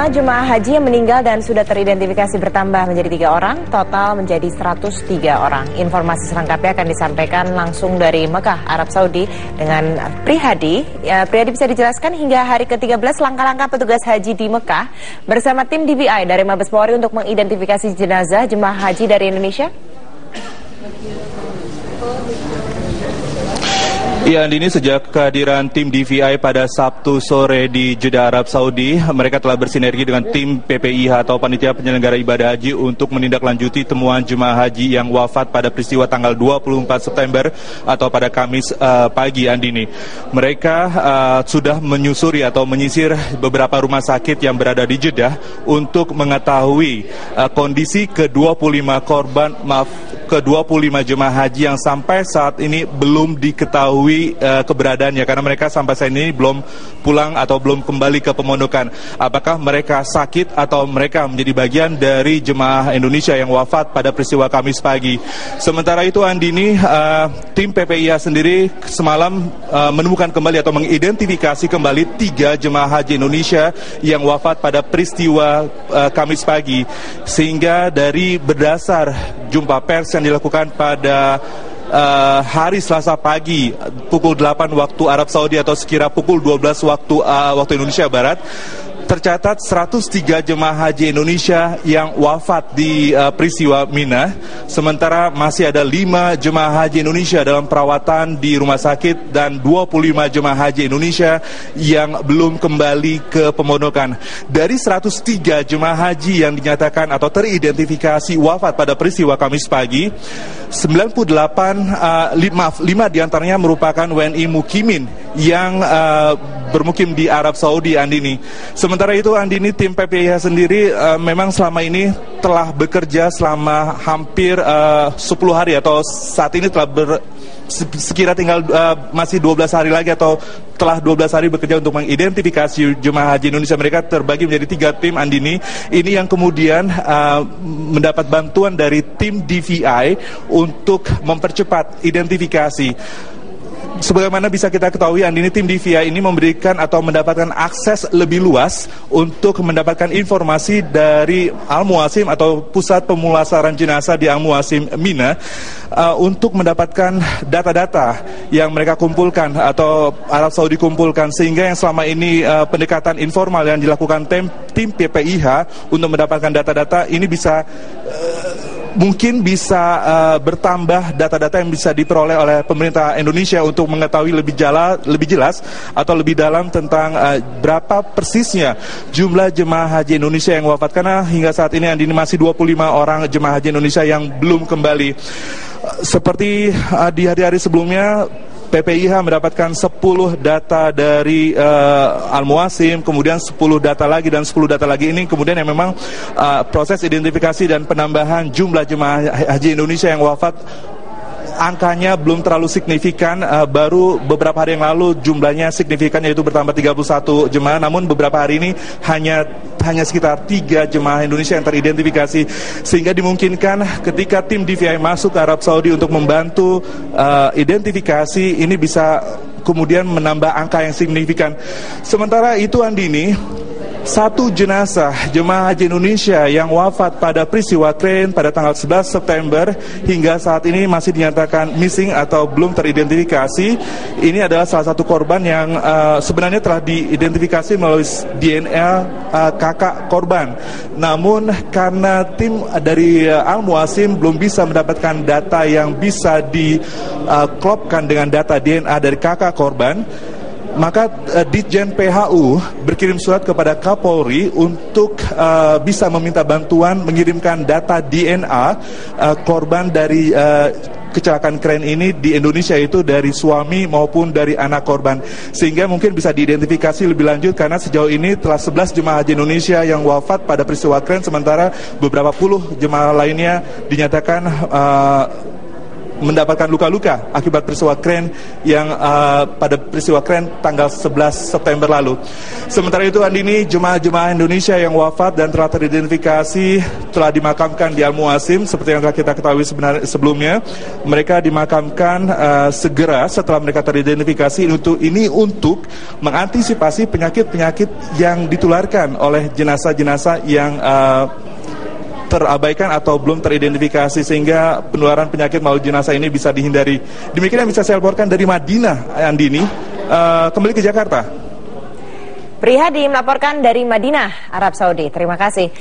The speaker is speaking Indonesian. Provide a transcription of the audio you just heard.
Jumlah jemaah haji yang meninggal dan sudah teridentifikasi bertambah menjadi 3 orang, total menjadi 103 orang. Informasi selengkapnya akan disampaikan langsung dari Mekah, Arab Saudi dengan Prihadi. Prihadi, bisa dijelaskan hingga hari ke-13 langkah-langkah petugas haji di Mekah bersama tim DVI dari Mabes Polri untuk mengidentifikasi jenazah jemaah haji dari Indonesia? Ya, Andini, sejak kehadiran tim DVI pada Sabtu sore di Jeddah, Arab Saudi, mereka telah bersinergi dengan tim PPIH atau Panitia Penyelenggara Ibadah Haji untuk menindaklanjuti temuan jemaah haji yang wafat pada peristiwa tanggal 24 September atau pada Kamis pagi, Andini. Mereka sudah menyusuri atau menyisir beberapa rumah sakit yang berada di Jeddah untuk mengetahui kondisi ke-25 jemaah haji yang sampai saat ini belum diketahui keberadaannya, karena mereka sampai saat ini belum pulang atau belum kembali ke pemondokan. Apakah mereka sakit atau mereka menjadi bagian dari jemaah Indonesia yang wafat pada peristiwa Kamis pagi. Sementara itu, Andini, tim PPIH sendiri semalam menemukan kembali atau mengidentifikasi kembali 3 jemaah haji Indonesia yang wafat pada peristiwa Kamis pagi, sehingga dari berdasar jumpa pers yang dilakukan pada hari Selasa pagi pukul 8 waktu Arab Saudi atau sekira pukul 12 waktu Indonesia Barat, tercatat 103 jemaah haji Indonesia yang wafat di peristiwa Mina, sementara masih ada 5 jemaah haji Indonesia dalam perawatan di rumah sakit dan 25 jemaah haji Indonesia yang belum kembali ke pemondokan. Dari 103 jemaah haji yang dinyatakan atau teridentifikasi wafat pada peristiwa Kamis pagi, 5 diantaranya merupakan WNI Mukimin yang bermukim di Arab Saudi, Andini. Sementara itu, Andini, tim PPIH sendiri memang selama ini telah bekerja selama hampir 10 hari atau saat ini telah sekira tinggal masih 12 hari lagi atau telah 12 hari bekerja untuk mengidentifikasi jemaah haji Indonesia. Mereka terbagi menjadi 3 tim, Andini. Ini yang kemudian mendapat bantuan dari tim DVI untuk mempercepat identifikasi. Sebagaimana bisa kita ketahui, Andini, tim DVI ini memberikan atau mendapatkan akses lebih luas untuk mendapatkan informasi dari Al-Muasim atau pusat pemulasaran jenazah di Al-Muasim Mina untuk mendapatkan data-data yang mereka kumpulkan atau Arab Saudi kumpulkan, sehingga yang selama ini pendekatan informal yang dilakukan tim PPIH untuk mendapatkan data-data ini bisa mungkin bisa bertambah data-data yang bisa diperoleh oleh pemerintah Indonesia untuk mengetahui lebih jelas atau lebih dalam tentang berapa persisnya jumlah jemaah haji Indonesia yang wafat, karena hingga saat ini, Andini, masih 25 orang jemaah haji Indonesia yang belum kembali. Seperti di hari-hari sebelumnya, PPIH mendapatkan 10 data dari Al-Muasim, kemudian 10 data lagi dan 10 data lagi. Ini kemudian yang memang proses identifikasi dan penambahan jumlah jemaah haji Indonesia yang wafat, angkanya belum terlalu signifikan. Baru beberapa hari yang lalu jumlahnya signifikan, yaitu bertambah 31 jemaah. Namun beberapa hari ini hanya sekitar 3 jemaah Indonesia yang teridentifikasi, sehingga dimungkinkan ketika tim DVI masuk ke Arab Saudi untuk membantu identifikasi ini bisa kemudian menambah angka yang signifikan. Sementara itu, Andini, 1 jenazah jemaah haji Indonesia yang wafat pada peristiwa kren pada tanggal 11 September hingga saat ini masih dinyatakan missing atau belum teridentifikasi. Ini adalah salah satu korban yang sebenarnya telah diidentifikasi melalui DNA kakak korban. Namun karena tim dari Al-Muasim belum bisa mendapatkan data yang bisa diklopkan dengan data DNA dari kakak korban, maka Ditjen PHU berkirim surat kepada Kapolri untuk bisa meminta bantuan mengirimkan data DNA korban dari kecelakaan kren ini di Indonesia, itu dari suami maupun dari anak korban, sehingga mungkin bisa diidentifikasi lebih lanjut, karena sejauh ini telah 11 jemaah haji Indonesia yang wafat pada peristiwa kren, sementara beberapa puluh jemaah lainnya dinyatakan mendapatkan luka-luka akibat peristiwa kren yang pada peristiwa kren tanggal 11 September lalu. Sementara itu Andini, jemaah-jemaah Indonesia yang wafat dan telah teridentifikasi telah dimakamkan di Al-Muasim seperti yang telah kita ketahui sebelumnya. Mereka dimakamkan segera setelah mereka teridentifikasi untuk mengantisipasi penyakit-penyakit yang ditularkan oleh jenazah-jenazah yang terabaikan atau belum teridentifikasi, sehingga penularan penyakit melalui jenazah ini bisa dihindari. Demikian yang bisa saya laporkan dari Madinah, Andini. Kembali ke Jakarta. Prihadi melaporkan dari Madinah, Arab Saudi. Terima kasih.